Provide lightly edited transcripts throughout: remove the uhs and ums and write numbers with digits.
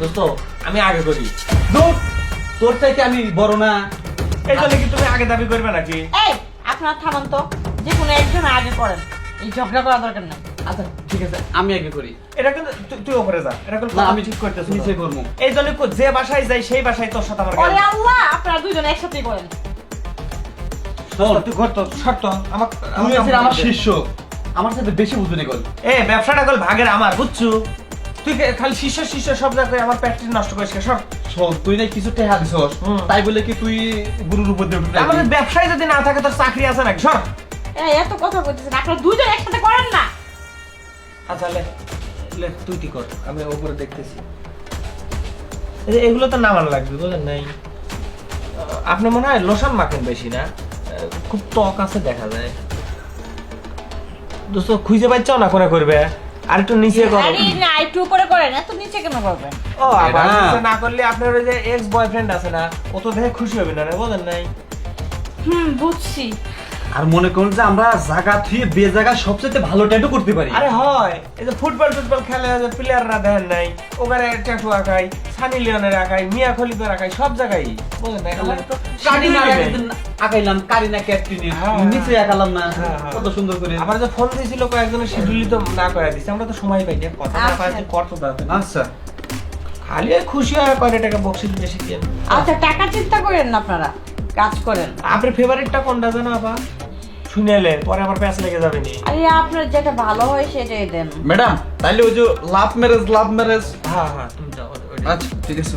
দোস্ত আমি আগে করি। দূর, তোর চাইতে আমি বড় না। এই জন্য কি তুমি আগে দাবি করবে নাকি? এই আপনারা থামান তো, যে কোনো একজন আগে করেন, এই ঝগড়া করা দরকার নাই। আচ্ছা ঠিক আছে, আমি আগে করি। এটা কিন্তু তুই উপরে যা, এটা কিন্তু না, আমি আমি ঠিক করতেছি নিচে করবো। এই জন্য যে বাসায় যাই সেই বাসায় তোর সাথে আমার ওরে আল্লাহ, আপনারা দুইজন একসাথেই করেন। শোন, তুই ঘর তো শর্ত আমার তুই আছিস আমার শিষ্য, আমার সাথে বেশি বুঝবি না গল। ব্যবসাটা গল ভাগের আমার, বুঝছো? তুই খালি শিষ্য শিষ্য সব জায়গায় আমার প্র্যাকটিস নষ্ট করিস কে? সব শোন, তুই না কিছু টেহা দিছস, তাই বলে কি তুই গুরুর উপর দিয়ে উঠে আমাদের ব্যবসায় যদি না থাকে তোর চাকরি আছে নাকি? সব এই এত কথা বলতেছেন, আপনারা দুইজন একসাথে করেন না। আচ্ছা লে লে তুই কি কর, আমি উপরে দেখতেছি। এগুলো তো নামার লাগবে, বুঝলেন নাই? আপনি মনে হয় লোশন মাখেন বেশি না? খুব ত্বক আছে দেখা যায়। দোস্ত খুঁজে পাচ্ছাও না কোনে করবে? আর একটু নিচে করো। আরে না, একটু উপরে করেন, এত নিচে কেন করবেন? ও আবার এরা- নিচে না করলে আপনার ওই যে এক্স বয়ফ্রেন্ড আছে না, ও তো দেখে খুশি হবে না রে, বুঝলেন নাই? বুঝছি। আর মনে করুন যে আমরা জায়গা থুয়ে বে জায়গা সবচেয়ে ভালো ট্যাটু করতে পারি। আরে হয়, এই যে ফুটবল খেলে যে প্লেয়াররা দেখেন নাই, ওখানে ট্যাটু আঁকাই, সানি লিওনের আঁকাই, মিয়া খলিফার আঁকাই, সব জায়গায়, বুঝলেন নাই? আমার তো কারিনা শিডিউল নেই। একদিন আঁকাইলাম, কারিনা ক্যাপ্টেনের হ্যাঁ, নিচে আঁকালাম না, হ্যাঁ, হ্যাঁ। কত সুন্দর করে। আমার যে ফোন দিয়েছিল কয়েকজনের শিডিউলই তো না করে দিচ্ছে, আমরা তো সময় পাই না, কথা না আচ্ছা। পাই কত দাঁড়াতে আচ্ছা, খালি ওই খুশি হয় কয়টা টাকা বকশিস বেশি দিয়ে। আচ্ছা, টাকা চিন্তা করেন না, আপনারা কাজ করেন। আপনার ফেভারিটটা কোনটা জানো আপা? শুনেলে পরে আমার প্যাঁচ লেগে যাবে নি। আরে আপনার যেটা ভালো হয় সেটাই দেন। ম্যাডাম তাইলে ওই যে লাভ ম্যারেজ। হ্যাঁ হ্যাঁ তুমি যাও আচ্ছা ঠিক আছে।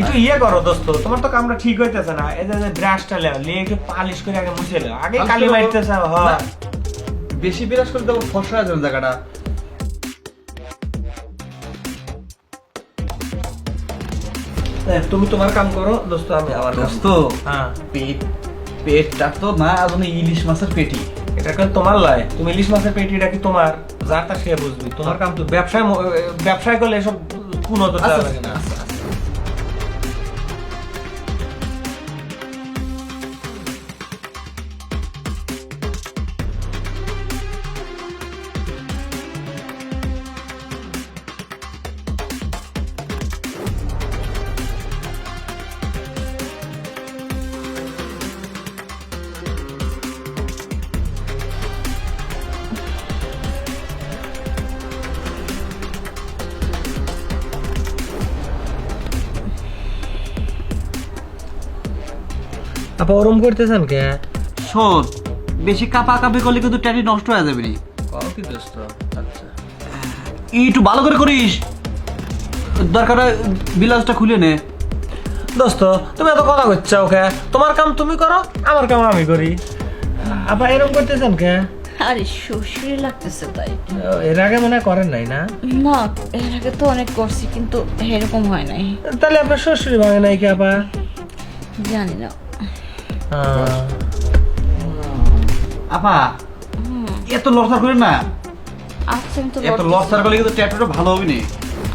একটু ইয়ে করো দোস্ত, তোমার তো কামটা ঠিক হইতেছে না। এই যে ব্রাশটা লেও নিয়ে একটু পালিশ করে আগে মুছে লেও, আগে কালি মারতেছে। হ্যাঁ বেশি বিরাজ করে দেবো, ফসা হয়ে যাবে জায়গাটা। তুমি তোমার কাম করো দোস্ত, আমি আমার কাম। দোস্ত, হ্যাঁ পেটটা তো না আসলে ইলিশ মাছের পেটি। এটা কাল তোমার লাই, তুমি ইলিশ মাছের পেটিটা কি তোমার? যার তা সে বুঝবি, তোমার কাম তো ব্যবসায় করলে এসব কোনো তো আচ্ছা, লাগে না। আপা ওরম করতেছেন কে? শোন, বেশি কাপি করলে কিন্তু ট্যাটি নষ্ট হয়ে যাবে নি। কও কি দোস্ত? আচ্ছা একটু ভালো করে করিস, দরকার হয় বিলাসটা খুলে নে। দোস্ত তুমি এত কথা করছো ওকে, তোমার কাম তুমি করো, আমার কাম আমি করি। আপা এরকম করতেছেন কে? আরে শ্বশুরি লাগতেছে তাই। এর আগে মনে হয় করেন নাই না? না, এর আগে তো অনেক করছি, কিন্তু এরকম হয় নাই। তাহলে আপনার শ্বশুরি ভাঙে নাই কি আপা? জানি না। আপা এত লসার করে না, আচ্ছা, আমি তো এত লসার করলে কিন্তু ট্যাটুটা ভালো হবে না।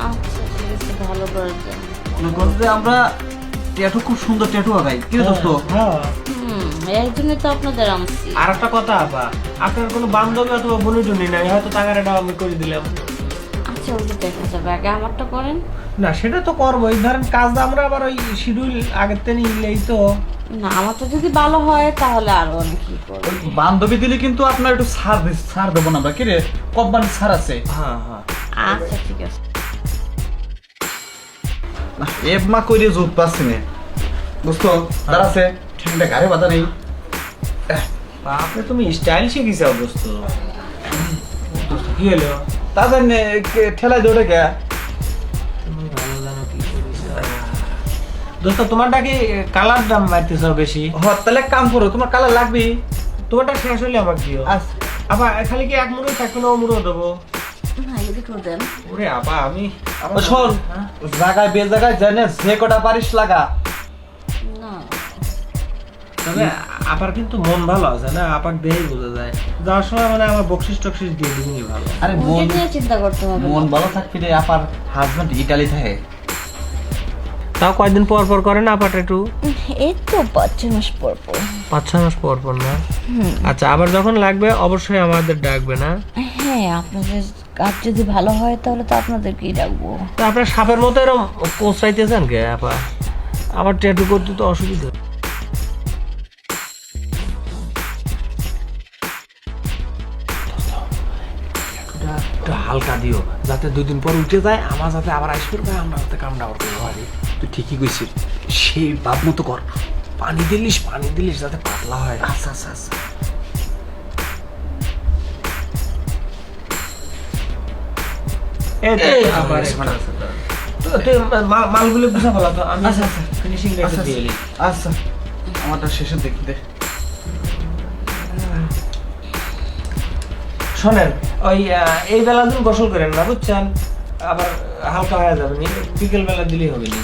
আচ্ছা ঠিক আছে, ভালো করে দেন। মনে কর যে আমরা ট্যাটু খুব সুন্দর ট্যাটু আঁকাই, কি রে দোস্ত? হ্যাঁ। এর জন্য তো আপনাদের আনছি। আর একটা কথা আপা, আপনার কোনো বান্ধবী অথবা বন্ধু টুনি নাই, হয়তো টাকাটা আমি করে দিলাম। আচ্ছা, ওটা দেখা যাবে, আগে আমারটা করেন। না সেটা তো করবো, এই ধরেন কাজ আমরা আবার ওই শিডিউল আগের থেকে নিলেই তো। না, আমারটা যদি ভালো হয় তাহলে আরো অনেক কি করবো। বান্ধবী দিলে কিন্তু আপনার একটু ছাড় দেবো না আমরা, কি রে কোম্পানি ছাড় আছে। হ্যাঁ হ্যাঁ আচ্ছা ঠিক আছে। এব মা কইরে জোর পাচ্ছি না দোস্ত, দাঁড়াছে ঠেংটা ঘাড়ে বাঁধা নেই। আপনি তুমি স্টাইল শিখিছাও দোস্ত। দোস্ত কি হলো? তা জানি ঠেলাই দৌড়ে গে। তুমি ভালো জানো কি করিস। দোস্ত তোমারটা কি কালার দাম মারতেছ বেশি? তাহলে এক কাম করো, তোমার কালার লাগবে। তোমারটা শেষ হলে আমাকে দিও। আচ্ছা আবার খালি কি এক মুড়ো থাকবে না, ও মুড়ো দেবো? না, এদিকে করে দেন। ওরে আপা আমি ও শোন, জায়গায় বে জায়গায় জানে যে কটা পারিস লাগা। না, তবে আপার কিন্তু মন ভালো আছে না, আপাক দেখেই বোঝা যায়। যাওয়ার সময় মানে আমার বকশিস টকশিস দিয়ে দিবি ভালো। আরে ওটা মন নিয়ে চিন্তা করতে হবে না। মন ভালো থাকবি রে, আপার হাজবেন্ড ইটালি থাকে। তাও কয়দিন পর পর করে না আপাটা একটু? এই তো 5-6 মাস পর পর। 5-6 মাস পর পর না? আচ্ছা, আবার যখন লাগবে অবশ্যই আমাদের ডাকবে না? হ্যাঁ, আপনাদের কাজ যদি ভালো হয় তাহলে তো আপনাদেরকেই ডাকবো। তা আপনার সাপের মতো এরকম কোঁচড়াইতেছেন কে আপা? আবার ট্যাটু করতে তো অসুবিধা। একটু হালকা দিও, যাতে 2 দিন পর উঠে যায়, আমার যাতে আবার আইস করবে, আমরা যাতে কামটা আবার করতে পারি। তুই ঠিকই কইছিস, সেই বাপ মতো কর। পানি দিলিস যাতে পাতলা হয়। আচ্ছা আচ্ছা আচ্ছা। আবার তুই মালগুলো বুঝা ফেলা তো, আমি ফিনিশিং আচ্ছা দিয়ে এলি। আচ্ছা, আমারটা শেষে দেখি দে। শোনেন, ওই এই বেলা দিন গোসল করেন না বুঝছেন, আবার হালকা হয়ে যাবে নি, বিকেল বেলা দিলেই হবে নি।